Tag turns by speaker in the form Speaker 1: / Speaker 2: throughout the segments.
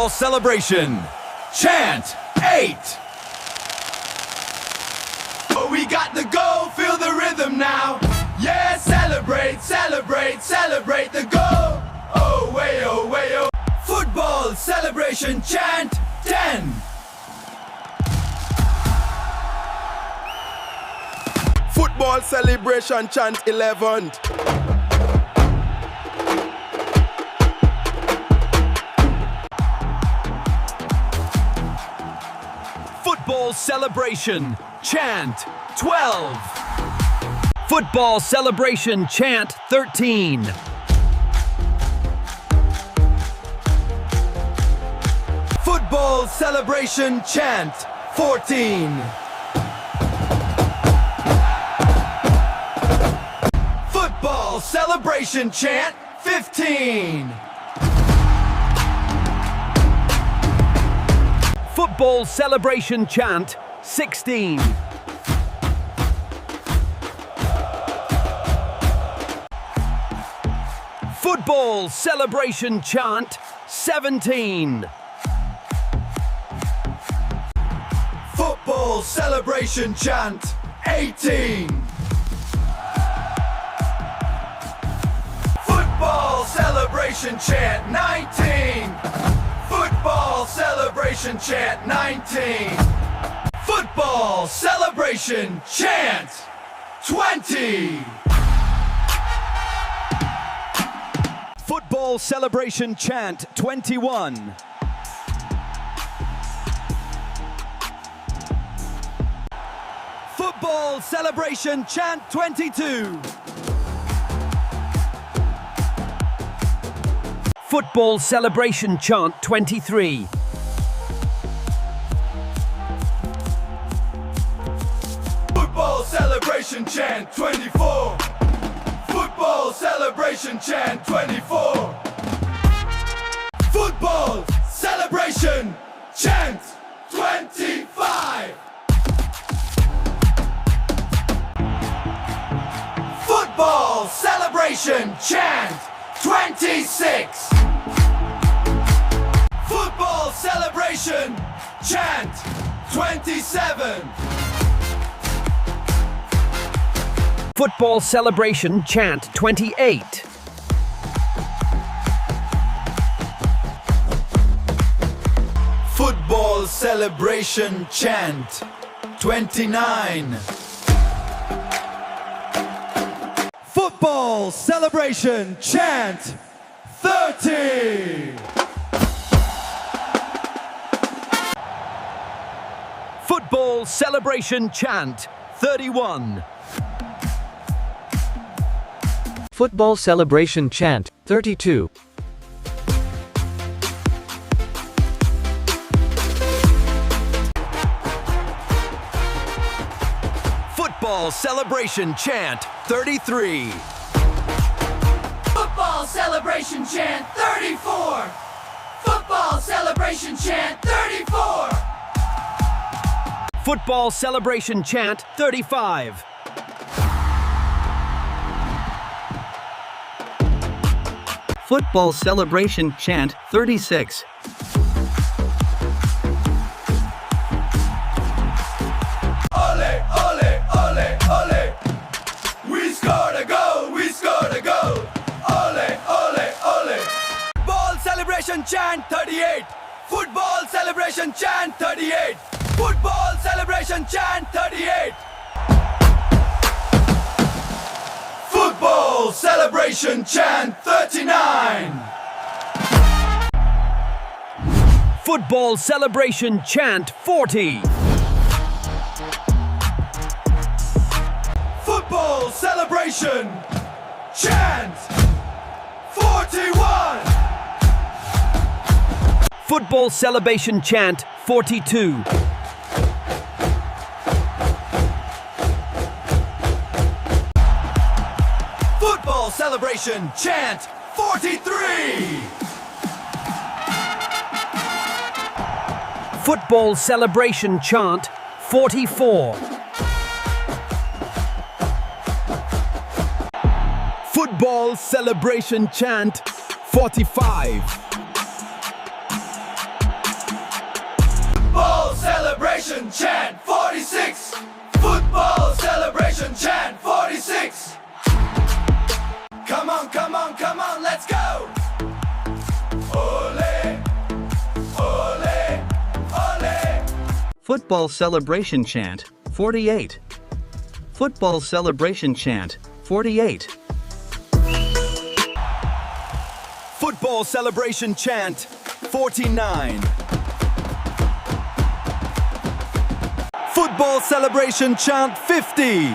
Speaker 1: Football celebration. Chant 8. Oh, we got the goal, feel the rhythm now. Yeah, celebrate, celebrate, celebrate the goal. Oh, way, oh, way, oh. Football celebration chant 10.
Speaker 2: Football celebration chant 11.
Speaker 1: Football celebration chant 12. Football celebration chant 13. Football celebration chant 14. Football celebration chant 15. Football celebration chant 16. Football celebration chant 17. Football celebration chant 18. Football celebration chant 19. Football celebration chant 19. Football celebration chant 20. Football celebration chant 21. Football celebration chant 22. Football celebration chant 23. Football celebration chant 24. Football celebration chant 24. Football celebration chant 25. Football celebration chant 26. Football celebration chant 27. Football celebration chant 28. Football celebration chant 29. Football celebration chant 30. Football celebration chant 31.
Speaker 3: Football celebration chant 32.
Speaker 1: Football celebration chant 33.
Speaker 4: Football celebration chant 34. Football celebration chant 34.
Speaker 1: Football celebration chant 35.
Speaker 5: Football celebration chant 36.
Speaker 1: Ole, ole, ole, ole. We scored a goal, we scored a goal. Ole, ole, ole. Football celebration chant 38. Football celebration chant 38. Football celebration chant 38. Football celebration chant 39. Football celebration chant 40. Football celebration chant 41. Football celebration chant 42. Football celebration chant 43. Football celebration chant 44. Football celebration chant 45.
Speaker 5: Football celebration chant, 48. Football celebration chant, 48.
Speaker 1: Football celebration chant 49. Football celebration chant 50.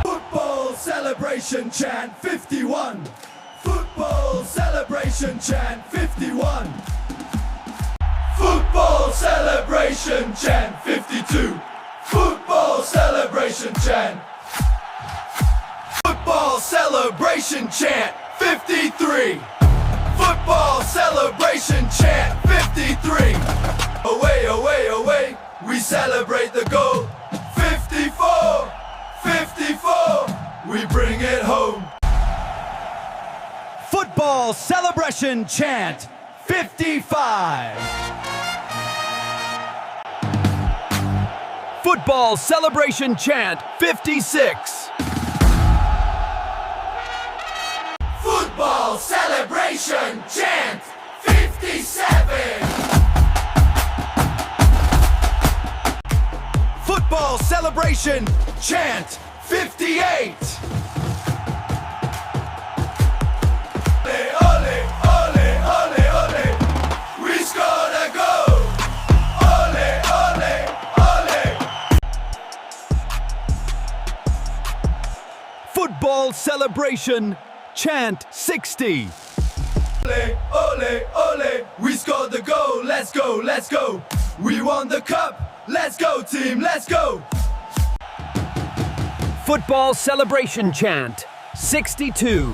Speaker 1: Football celebration chant 51. Football celebration chant 51. Football celebration chant 52. Football celebration chant. Football celebration chant 53. Football celebration chant 53. Away, away, away, we celebrate the goal. 54, 54, we bring it home. Football celebration chant 55. Football celebration chant 56. Football celebration chant 57. Football celebration chant 58. Ole, ole, ole, ole, we scored a goal. Ole, ole, ole. Football celebration chant 60. Ole, ole, ole, we scored the goal. Let's go, let's go. We won the cup. Let's go, team, let's go.
Speaker 3: Football celebration chant 62.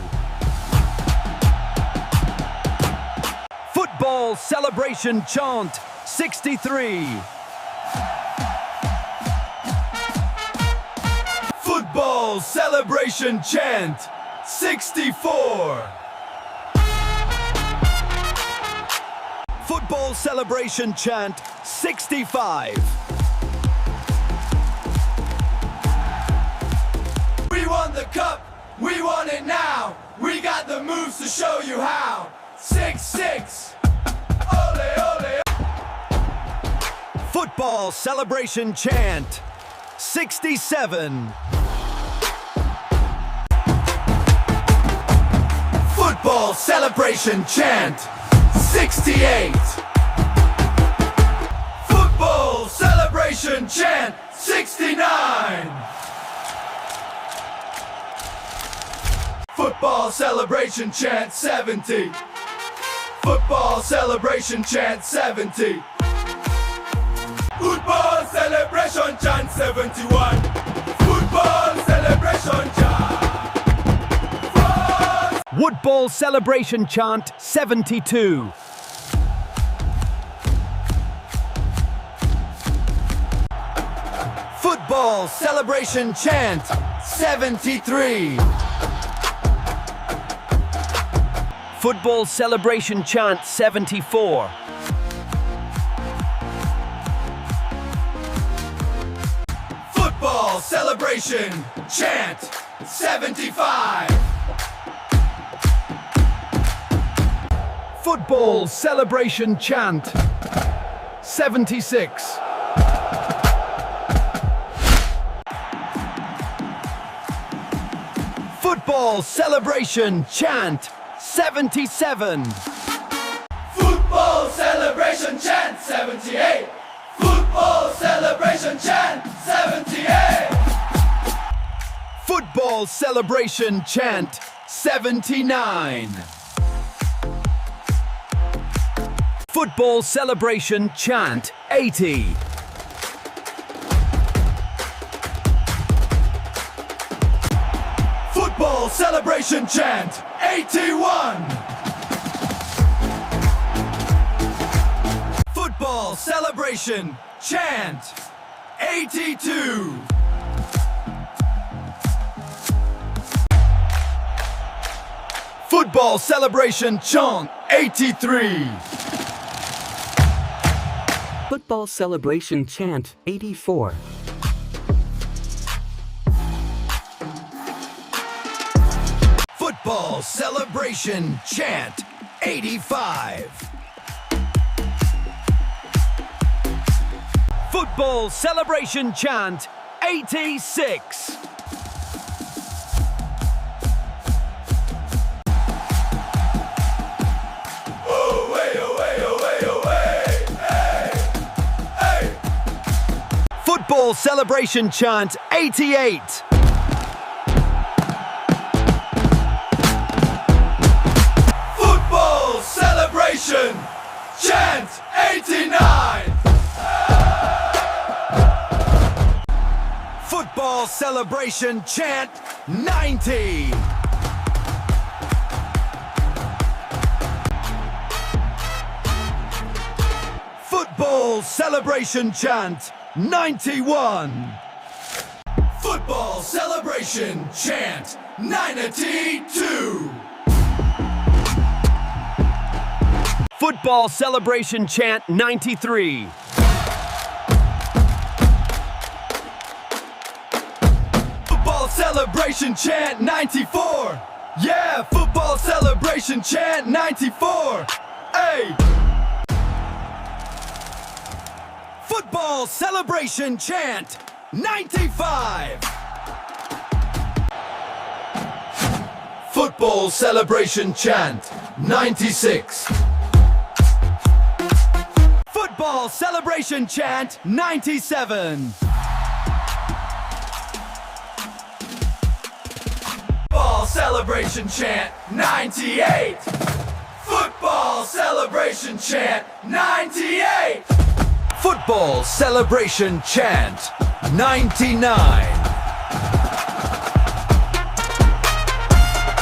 Speaker 3: Football celebration chant 63.
Speaker 1: Football celebration chant 64. Football celebration chant 65. We won the cup, we won it now. We got the moves to show you how. 6-6. Ole, ole. Football celebration chant 67. Football celebration chant 68. Football celebration chant 69. Football celebration chant 70. Football celebration chant 70. Football celebration chant 71. Football celebration chant.
Speaker 3: Woodball celebration chant 72.
Speaker 1: Football celebration chant 73.
Speaker 3: Football celebration chant 74.
Speaker 1: Football celebration chant 75.
Speaker 3: Football celebration chant 76.
Speaker 1: Football celebration chant 77. Football celebration chant 78. Football celebration chant 78. Football celebration chant 79.
Speaker 3: Football celebration chant 80.
Speaker 1: Football celebration chant 81. Football celebration chant 82. Football celebration chant 83.
Speaker 6: Football celebration chant 84.
Speaker 1: Football celebration chant 85.
Speaker 3: Football celebration chant 86. Football celebration chant 88.
Speaker 1: Football celebration chant 89. Football celebration chant 90. Football celebration chant 91. Football celebration chant 92.
Speaker 3: Football celebration chant 93.
Speaker 1: Football celebration chant 94. Yeah, football celebration chant 94. Hey! Football celebration chant 95. Football celebration chant 96. Football celebration chant 97. Football celebration chant 98. Football celebration chant 98. Football celebration chant 99.